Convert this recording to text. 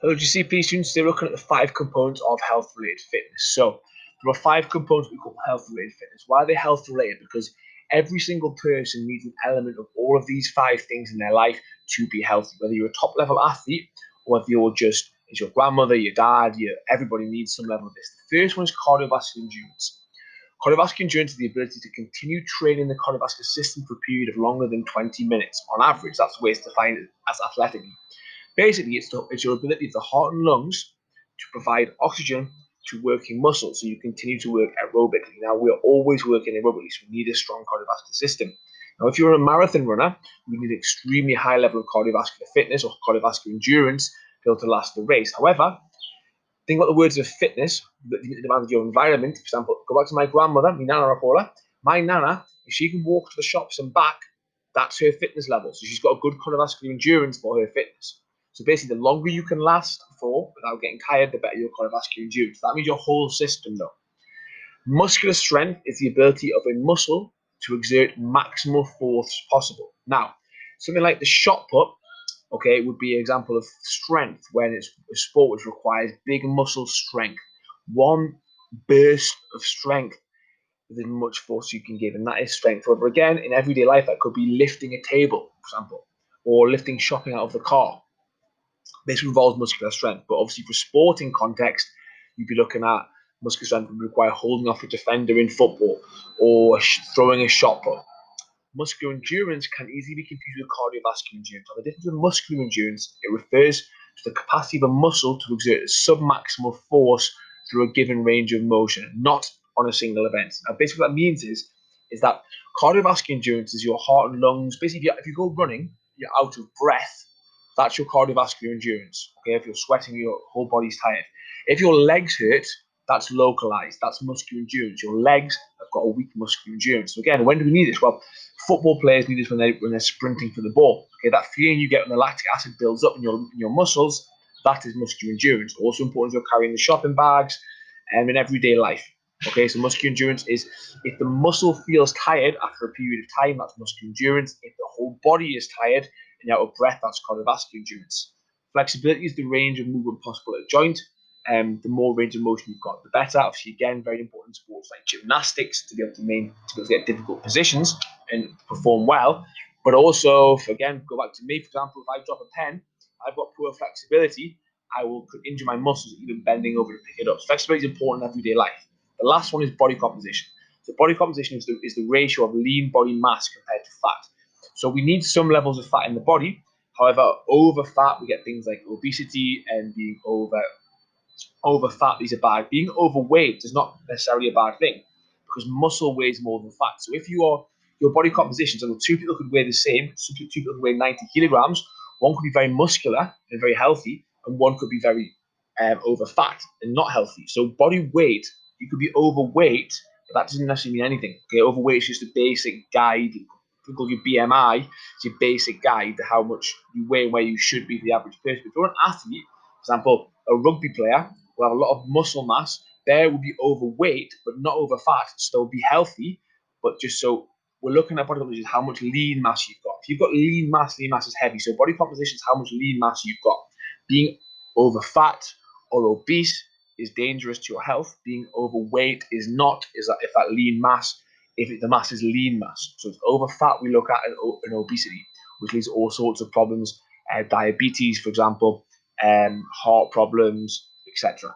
Hello GCP students, today we're looking at the 5 components of health-related fitness. So there are 5 components we call health-related fitness. Why are they health-related? Because every single person needs an element of all of these 5 things in their life to be healthy. Whether you're a top-level athlete or whether you're just, as your grandmother, your dad, everybody needs some level of this. The first one is cardiovascular endurance. Cardiovascular endurance is the ability to continue training the cardiovascular system for a period of longer than 20 minutes. On average, that's the way it's defined as athletically. Basically, it's your ability of the heart and lungs to provide oxygen to working muscles, so you continue to work aerobically. Now, we're always working aerobically, so we need a strong cardiovascular system. Now, if you're a marathon runner, you need an extremely high level of cardiovascular fitness or cardiovascular endurance to be able to last the race. However, think about the words of fitness that demand your environment. For example, go back to my grandmother, my Nana Rapola. My Nana, if she can walk to the shops and back, that's her fitness level. So she's got a good cardiovascular endurance for her fitness. So basically, the longer you can last for without getting tired, the better your cardiovascular endurance. That means your whole system, though. Muscular strength is the ability of a muscle to exert maximal force possible. Now, something like the shot put, okay, would be an example of strength when it's a sport which requires big muscle strength. One burst of strength is as much force you can give, and that is strength. However, again, in everyday life, that could be lifting a table, for example, or lifting shopping out of the car. This involves muscular strength, but obviously for sporting context, you'd be looking at muscular strength would require holding off a defender in football or throwing a shot put. Muscular endurance can easily be confused with cardiovascular endurance. Now, the difference with muscular endurance, it refers to the capacity of a muscle to exert a submaximal force through a given range of motion, not on a single event. Now, basically what that means is that cardiovascular endurance is your heart and lungs. Basically, if you go running, you're out of breath, that's your cardiovascular endurance. Okay, if you're sweating, your whole body's tired. If your legs hurt, that's localized. That's muscular endurance. Your legs have got a weak muscular endurance. So again, when do we need this? Well, football players need this when they're sprinting for the ball. Okay, that feeling you get when the lactic acid builds up in your muscles, that is muscular endurance. Also important as you're carrying the shopping bags and in everyday life. Okay, so muscular endurance is if the muscle feels tired after a period of time, that's muscular endurance. If the whole body is tired and you're out of breath, that's cardiovascular endurance. Flexibility is the range of movement possible at a joint. The more range of motion you've got, the better. Obviously, again, very important in sports like gymnastics to be able to get difficult positions and perform well. But also, again, go back to me, for example, if I drop a pen, I've got poor flexibility, I could injure my muscles even bending over to pick it up. So flexibility is important in everyday life. The last one is body composition. So body composition is the ratio of lean body mass compared to fat. So we need some levels of fat in the body. However, over fat, we get things like obesity and being over fat is a bad. Being overweight is not necessarily a bad thing because muscle weighs more than fat. So if your body composition, so two people could weigh the same, two people could weigh 90 kilograms, one could be very muscular and very healthy, and one could be very over fat and not healthy. So body weight, you could be overweight, but that doesn't necessarily mean anything. Okay, overweight is just a basic guide. Call your BMI, it's your basic guide to how much you weigh and where you should be for the average person. If you're an athlete, for example, a rugby player will have a lot of muscle mass. They will be overweight, but not over fat. So they'll be healthy, but just so we're looking at body composition, how much lean mass you've got. If you've got lean mass is heavy. So body composition is how much lean mass you've got. Being over fat or obese is dangerous to your health. Being overweight is not. Is that if that lean mass, the mass is lean mass. So it's over fat we look at in obesity, which leads to all sorts of problems, diabetes, for example, heart problems, etc.